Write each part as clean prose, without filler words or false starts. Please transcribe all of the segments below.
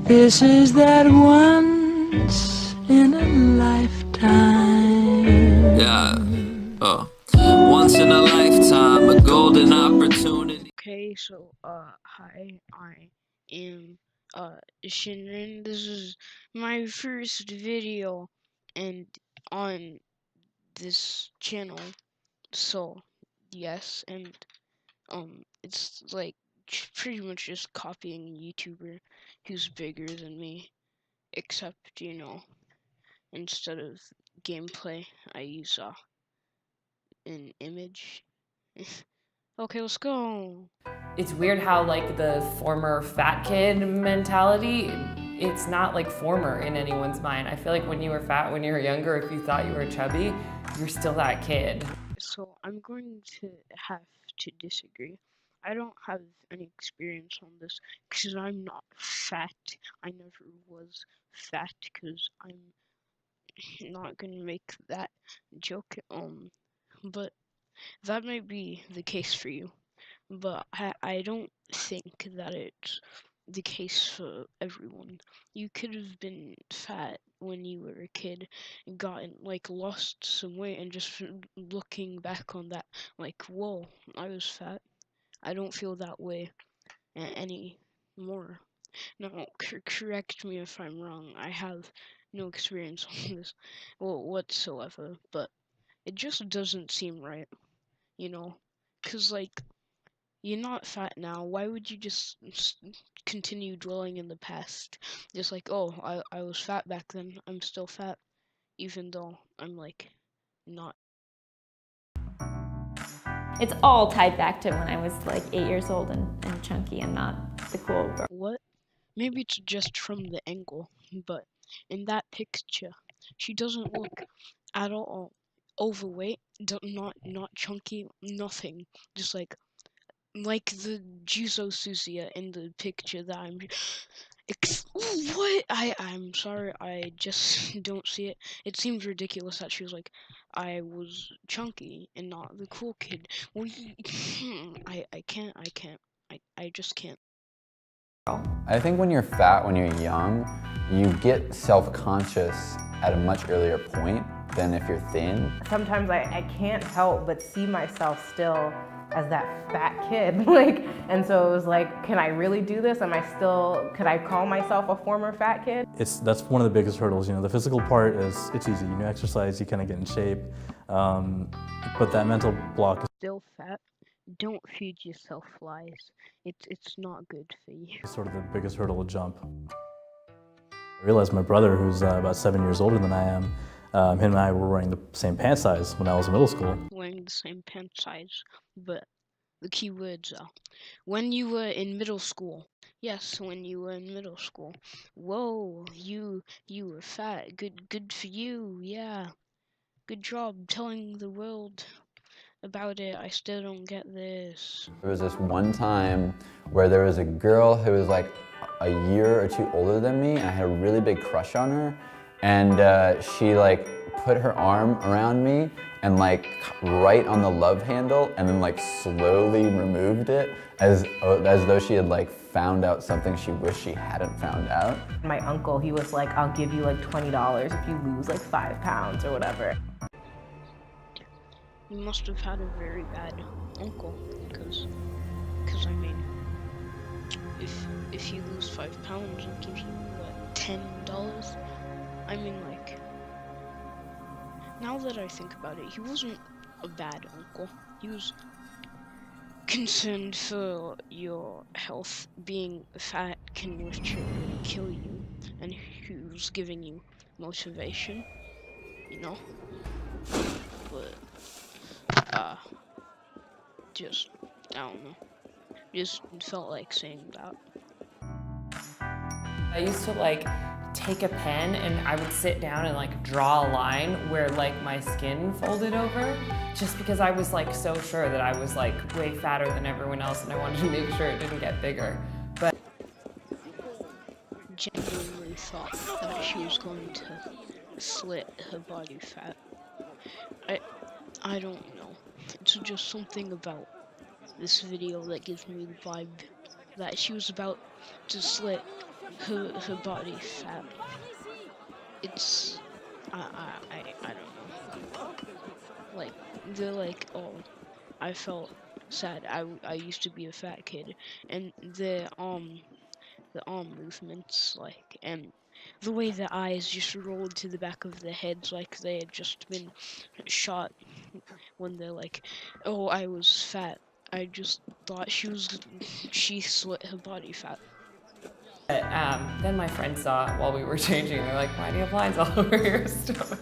This is that once in a lifetime. Yeah. Once in a lifetime, a golden opportunity. Okay, so hi, I am Shinrin. This is my first video and on this channel. So yes, and it's like pretty much just copying a YouTuber who's bigger than me, except instead of gameplay, I use an image. Okay, let's go. It's weird how like the former fat kid mentality, it's not like former in anyone's mind. I feel like when you were fat, when you were younger, if you thought you were chubby, you're still that kid. So I'm going to have to disagree. I don't have any experience on this because I'm not fat. I never was fat because I'm not gonna make that joke. But that might be the case for you. But I don't think that it's the case for everyone. You could have been fat when you were a kid and gotten like lost some weight and just looking back on that like, whoa, I was fat. I don't feel that way anymore. Now, correct me if I'm wrong. I have no experience on this whatsoever, but it just doesn't seem right, you know? 'Cause like you're not fat now. Why would you just continue dwelling in the past? Just like, oh, I was fat back then. I'm still fat, even though I'm like not. It's all tied back to when I was like 8 years old and chunky and not the cool girl. What? Maybe it's just from the angle, but in that picture, she doesn't look at all overweight, not chunky, nothing. Just like the Juzo Suzuya in the picture that I'm. What? I'm sorry, I just don't see it. It seems ridiculous that she was like, I was chunky and not the cool kid. Well, I can't. I just can't. I think when you're fat, when you're young, you get self-conscious at a much earlier point than if you're thin. Sometimes I can't help but see myself still as that fat kid, and so it was like, can I really do this? Could I call myself a former fat kid? That's one of the biggest hurdles. The physical part it's easy. Exercise, you kind of get in shape, but that mental block is Still fat. Don't feed yourself lies. It's not good for you. sort of the biggest hurdle to jump. I realized my brother, who's about 7 years older than I am, him and I were wearing the same pant size when I was in middle school. Wearing the same pant size, but the key words are when you were in middle school. Yes, when you were in middle school. Whoa, you were fat. Good for you. Yeah. Good job telling the world about it. I still don't get this. There was this one time where there was a girl who was like a year or two older than me, and I had a really big crush on her, and she like put her arm around me and like right on the love handle and then like slowly removed it as though she had like found out something she wished she hadn't found out. My uncle, he was like, I'll give you like $20 if you lose like 5 pounds or whatever. You must have had a very bad uncle, because I mean, if you lose 5 pounds, it gives you what, $10? I mean, like, now that I think about it, he wasn't a bad uncle. He was concerned for your health. Being fat can literally kill you, and he was giving you motivation, but just, I don't know, just felt like saying that. I used to like take a pen and I would sit down and like draw a line where like my skin folded over, just because I was like so sure that I was like way fatter than everyone else and I wanted to make sure it didn't get bigger. But Genuinely thought that she was going to slit her body fat. I don't know. It's just something about this video that gives me the vibe that she was about to slit her body fat. It's I don't know. Like they're like, oh, I felt sad. I used to be a fat kid, and the arm movements, like, and the way the eyes just rolled to the back of their heads like they had just been shot, when they're like, oh, I was fat. I just thought she slit her body fat. But, then my friends saw it while we were changing. They're like, why do you have lines all over your stomach?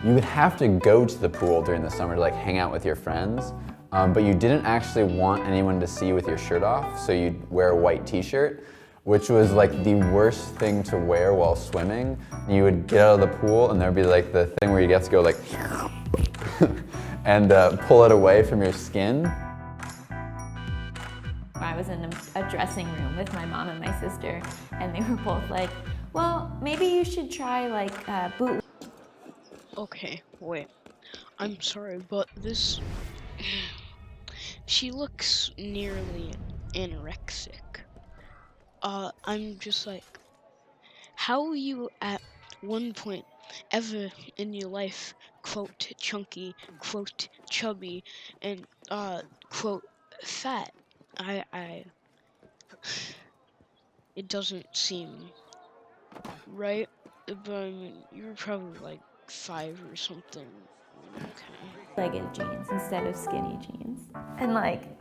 You would have to go to the pool during the summer to like hang out with your friends, but you didn't actually want anyone to see you with your shirt off, so you'd wear a white t-shirt, which was like the worst thing to wear while swimming. You would get out of the pool and there'd be like the thing where you get to go like and pull it away from your skin. I was in a dressing room with my mom and my sister, and they were both like, well, maybe you should try like boot. Okay, wait. I'm sorry, but this... she looks nearly anorexic. I'm just like, how are you at one point ever in your life, quote, chunky, quote, chubby, and, quote, fat? It doesn't seem right, but I mean, you were probably like 5 or something. Okay. Legged jeans instead of skinny jeans. And like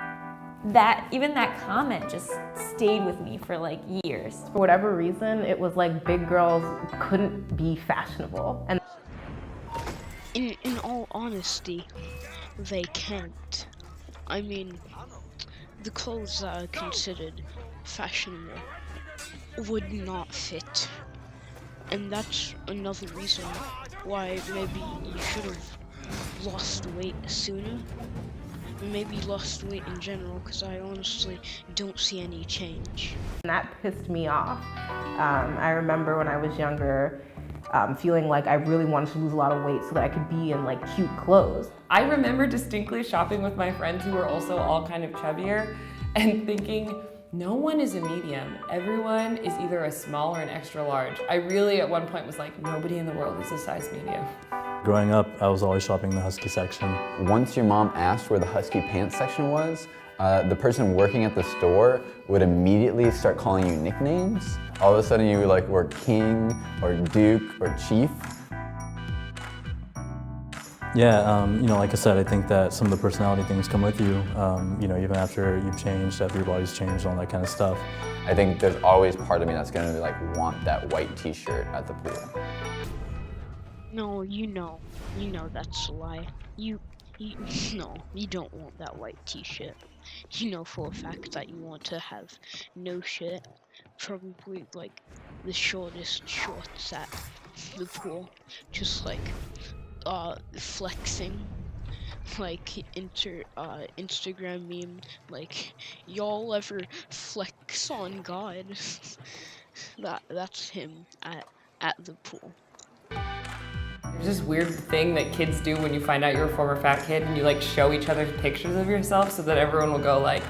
that, even that comment just stayed with me for like years. For whatever reason, it was like big girls couldn't be fashionable. And In all honesty, they can't. I mean, the clothes that are considered fashionable would not fit. And that's another reason why maybe you should have lost weight sooner. Maybe lost weight in general, because I honestly don't see any change. that pissed me off. I remember when I was younger, feeling like I really wanted to lose a lot of weight so that I could be in like cute clothes. I remember distinctly shopping with my friends who were also all kind of chubbier and thinking, no one is a medium. Everyone is either a small or an extra large. I really at one point was like, nobody in the world is a size medium. Growing up, I was always shopping in the husky section. Once your mom asked where the husky pants section was, the person working at the store would immediately start calling you nicknames. All of a sudden you like were king or duke or chief. Yeah, you know, like I said, I think that some of the personality things come with you, you know, even after you've changed, after your body's changed, all that kind of stuff. I think there's always part of me that's gonna like want that white t-shirt at the pool. No, you know that's a lie. No, you don't want that white t-shirt. You know for a fact that you want to have no shirt, probably like the shortest shorts at the pool, just like flexing, like Instagram meme, like y'all ever flex on God? That's him at the pool. There's this weird thing that kids do when you find out you're a former fat kid and you like show each other pictures of yourself so that everyone will go like,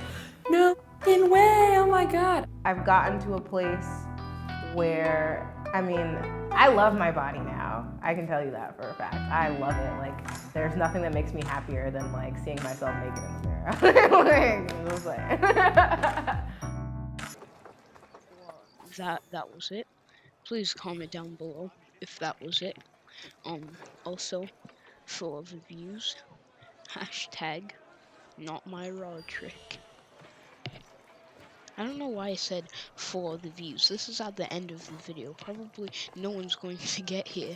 no fucking way, oh my God. I've gotten to a place where, I mean, I love my body now. I can tell you that for a fact. I love it. Like, there's nothing that makes me happier than like seeing myself naked in the mirror. Just like, that was it. Please comment down below if that was it. Also, for the views, hashtag not my raw trick. I don't know why I said for the views. This is at the end of the video. Probably no one's going to get here